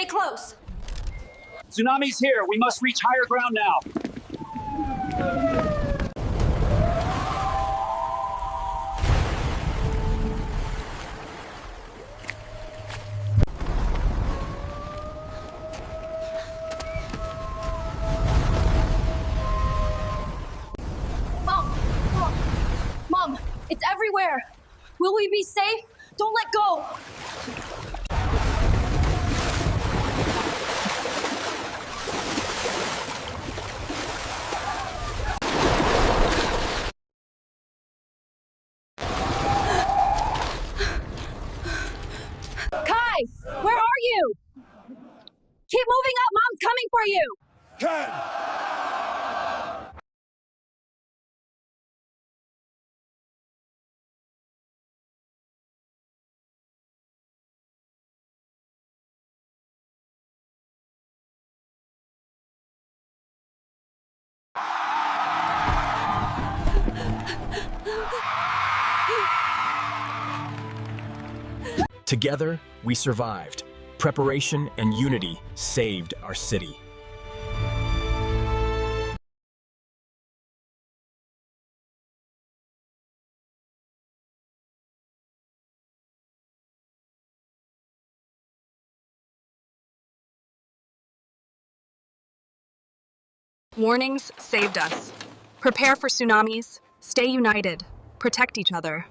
Stay close. Tsunami's here. We must reach higher ground now. Mom, it's everywhere. Will we be safe? Don't let go. Kai, where are you? Keep moving up. Mom's coming for you. Together, we survived. Preparation and unity saved our city. Warnings saved us. Prepare for tsunamis, stay united, protect each other.